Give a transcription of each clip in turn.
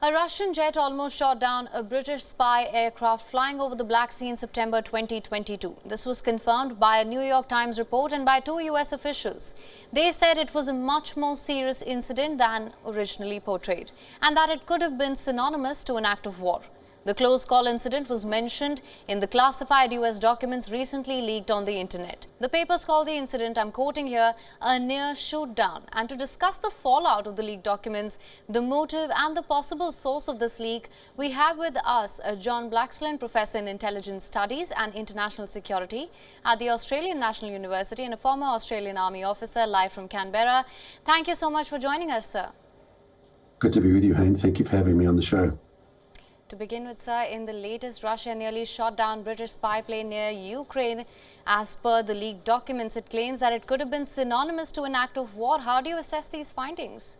A Russian jet almost shot down a British spy aircraft flying over the Black Sea in September 2022. This was confirmed by a New York Times report and by two US officials. They said it was a much more serious incident than originally portrayed, and that it could have been synonymous to an act of war. The close call incident was mentioned in the classified US documents recently leaked on the internet. The papers call the incident, I'm quoting here, a near shoot-down. And to discuss the fallout of the leaked documents, the motive and the possible source of this leak, we have with us John Blaxland, Professor in Intelligence Studies and International Security at the Australian National University and a former Australian Army officer, live from Canberra. Thank you so much for joining us, sir. Good to be with you, Hayne. Thank you for having me on the show. To begin with, sir, in the latest, Russia nearly shot down British spy plane near Ukraine. As per the leaked documents, it claims that it could have been synonymous to an act of war. How do you assess these findings?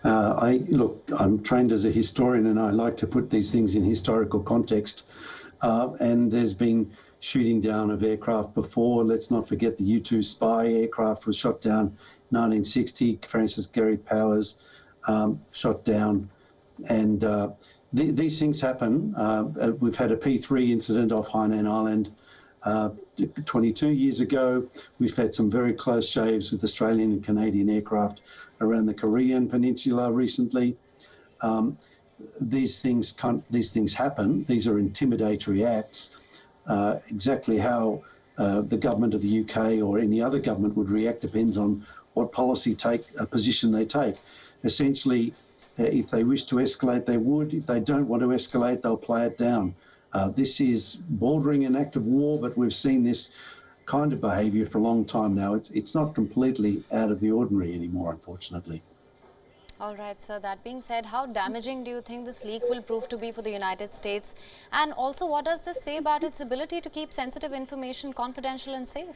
Look, I'm trained as a historian and I like to put these things in historical context. And there's been shooting down of aircraft before. Let's not forget the U-2 spy aircraft was shot down in 1960. Francis Gary Powers shot down. And these things happen. We've had a P3 incident off Hainan Island 22 years ago. We've had some very close shaves with Australian and Canadian aircraft around the Korean Peninsula recently. These things happen. These are intimidatory acts. Exactly how the government of the UK or any other government would react depends on what position they take. Essentially, if they wish to escalate, they would. If they don't want to escalate, they'll play it down. This is bordering an act of war, but we've seen this kind of behaviour for a long time now. It's not completely out of the ordinary anymore, unfortunately. All right, sir. That being said, how damaging do you think this leak will prove to be for the United States? And also, what does this say about its ability to keep sensitive information confidential and safe?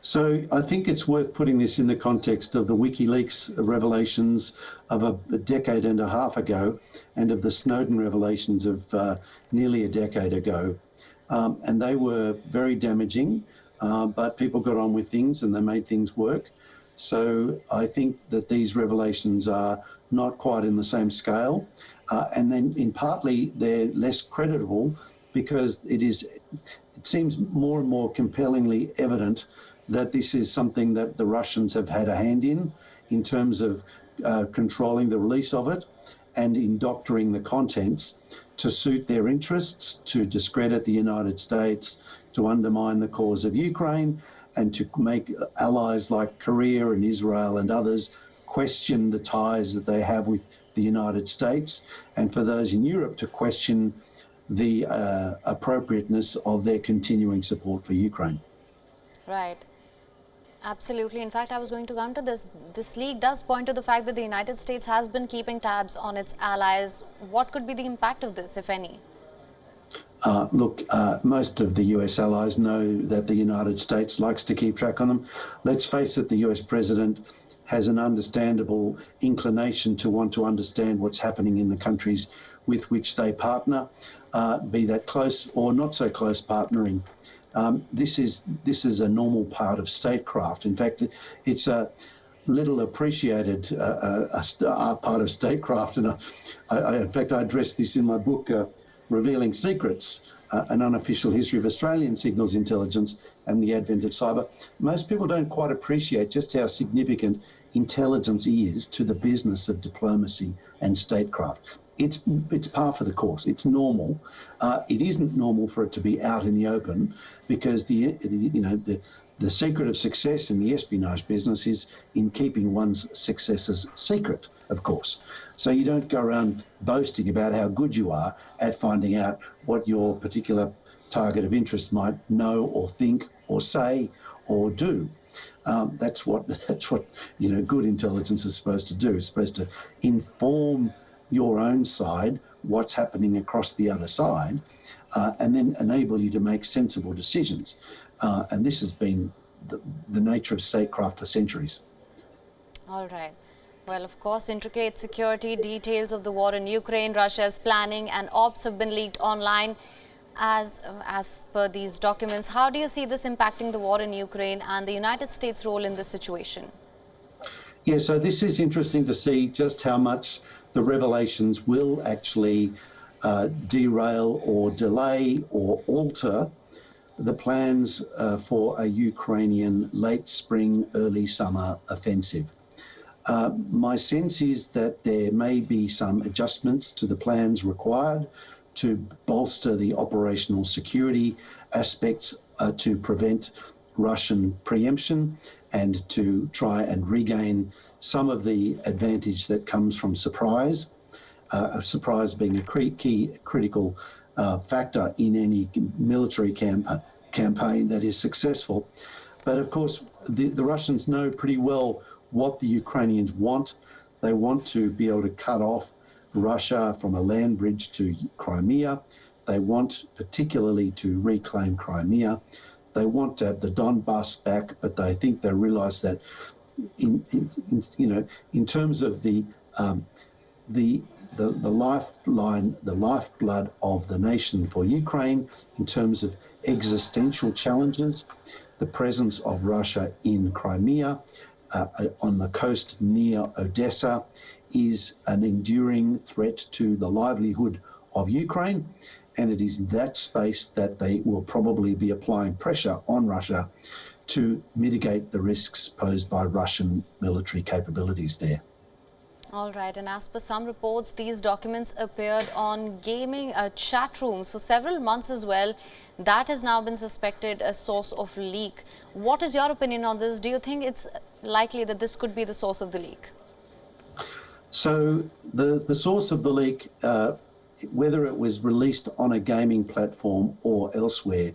So I think it's worth putting this in the context of the WikiLeaks revelations of a decade and a half ago and of the Snowden revelations of nearly a decade ago. And they were very damaging, but people got on with things and they made things work. So I think that these revelations are not quite in the same scale. And then partly they're less creditable because it seems more and more compellingly evident that this is something that the Russians have had a hand in terms of controlling the release of it and in doctoring the contents to suit their interests, to discredit the United States, to undermine the cause of Ukraine, and to make allies like Korea and Israel and others question the ties that they have with the United States, and for those in Europe to question the appropriateness of their continuing support for Ukraine. Right. Absolutely. In fact, I was going to come to this. This leak does point to the fact that the United States has been keeping tabs on its allies. What could be the impact of this, if any? Look, most of the US allies know that the United States likes to keep track on them. Let's face it, the US president has an understandable inclination to want to understand what's happening in the countries with which they partner, be that close or not so close partnering. This is a normal part of statecraft. In fact, it's a little appreciated part of statecraft. And in fact, I addressed this in my book, Revealing Secrets, an unofficial history of Australian signals intelligence and the advent of cyber. Most people don't quite appreciate just how significant intelligence is to the business of diplomacy and statecraft. It's par for the course. It's normal. It isn't normal for it to be out in the open because the secret of success in the espionage business is in keeping one's successes secret, of course. So you don't go around boasting about how good you are at finding out what your particular target of interest might know or think or say or do. That's what good intelligence is supposed to do. It's supposed to inform your own side, what's happening across the other side, and then enable you to make sensible decisions. And this has been the nature of statecraft for centuries. All right. Well, of course, intricate security details of the war in Ukraine, Russia's planning and ops have been leaked online as per these documents. How do you see this impacting the war in Ukraine and the United States' role in this situation? Yeah, so this is interesting to see just how much the revelations will actually derail or delay or alter the plans for a Ukrainian late spring, early summer offensive. My sense is that there may be some adjustments to the plans required to bolster the operational security aspects to prevent Russian preemption and to try and regain some of the advantage that comes from surprise, surprise being a key critical factor in any military campaign that is successful. But of course, the Russians know pretty well what the Ukrainians want. They want to be able to cut off Russia from a land bridge to Crimea. They want particularly to reclaim Crimea. They want to have the Donbass back, but they think they realise that in terms of the lifeline, the lifeblood of the nation for Ukraine, in terms of existential challenges, the presence of Russia in Crimea, on the coast near Odessa, is an enduring threat to the livelihood of Ukraine. And it is that space that they will probably be applying pressure on Russia to mitigate the risks posed by Russian military capabilities there. All right, and as per some reports, these documents appeared on gaming chat rooms for several months as well. That has now been suspected a source of leak. What is your opinion on this? Do you think it's likely that this could be the source of the leak? So the source of the leak, whether it was released on a gaming platform or elsewhere,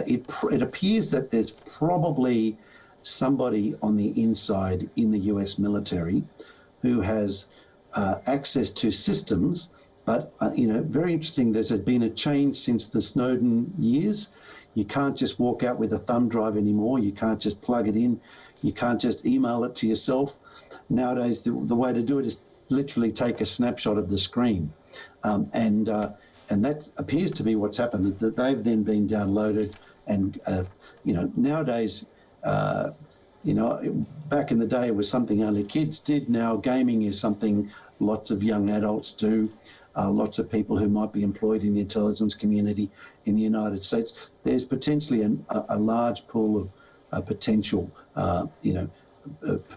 it appears that there's probably somebody on the inside in the US military who has access to systems. But, very interesting, there's been a change since the Snowden years. You can't just walk out with a thumb drive anymore. You can't just plug it in. You can't just email it to yourself. Nowadays, the way to do it is literally take a snapshot of the screen. And that appears to be what's happened, that they've then been downloaded. And, nowadays, back in the day it was something only kids did. Now gaming is something lots of young adults do. Lots of people who might be employed in the intelligence community in the United States. There's potentially a large pool of potential,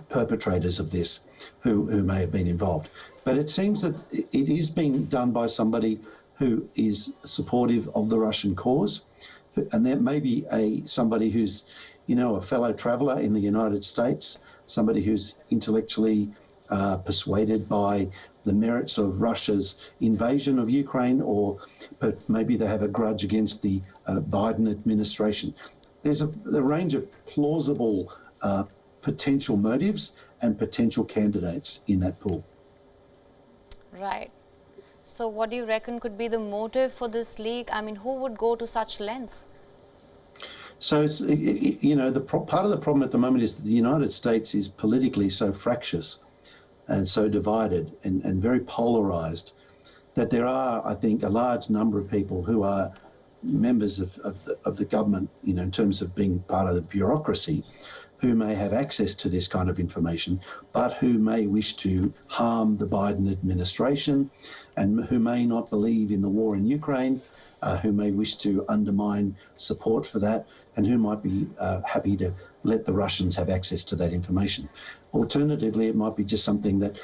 perpetrators of this who may have been involved. But it seems that it is being done by somebody who is supportive of the Russian cause. And there may be somebody who's, a fellow traveller in the United States, somebody who's intellectually persuaded by the merits of Russia's invasion of Ukraine, but maybe they have a grudge against the Biden administration. There's a range of plausible potential motives and potential candidates in that pool. Right. So what do you reckon could be the motive for this leak? I mean, who would go to such lengths? So, part of the problem at the moment is that the United States is politically so fractious and so divided and very polarized that there are, I think, a large number of people who are members of the government, in terms of being part of the bureaucracy, who may have access to this kind of information, but who may wish to harm the Biden administration and who may not believe in the war in Ukraine, who may wish to undermine support for that, and who might be happy to let the Russians have access to that information. Alternatively, it might be just something that,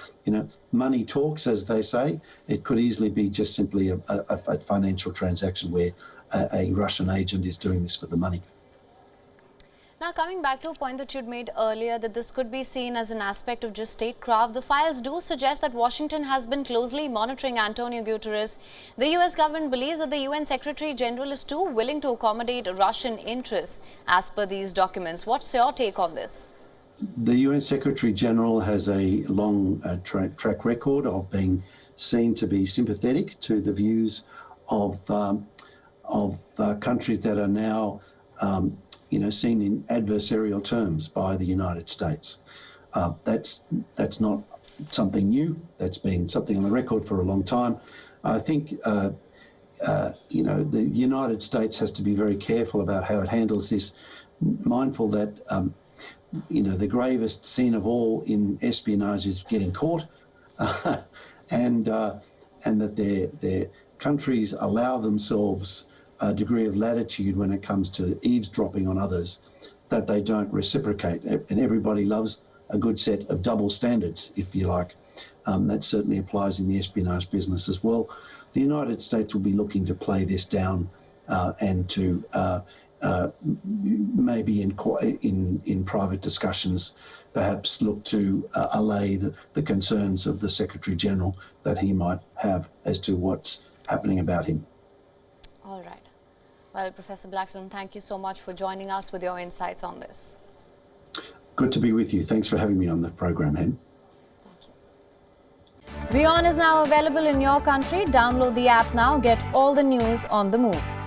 money talks, as they say. It could easily be just simply a financial transaction where a Russian agent is doing this for the money. Now, coming back to a point that you'd made earlier, that this could be seen as an aspect of just statecraft, the files do suggest that Washington has been closely monitoring Antonio Guterres. The US government believes that the UN Secretary General is too willing to accommodate Russian interests as per these documents. What's your take on this? The UN Secretary General has a long track record of being seen to be sympathetic to the views of countries that are now seen in adversarial terms by the United States. That's not something new. That's been something on the record for a long time. I think, the United States has to be very careful about how it handles this, mindful that the gravest sin of all in espionage is getting caught, and that their countries allow themselves a degree of latitude when it comes to eavesdropping on others that they don't reciprocate. And everybody loves a good set of double standards, if you like. That certainly applies in the espionage business as well. The United States will be looking to play this down and to maybe in private discussions perhaps look to allay the concerns of the Secretary General that he might have as to what's happening about him. All right. Well, Professor Blaxland, thank you so much for joining us with your insights on this. Good to be with you. Thanks for having me on the program, Hen. WION is now available in your country. Download the app now. Get all the news on the move.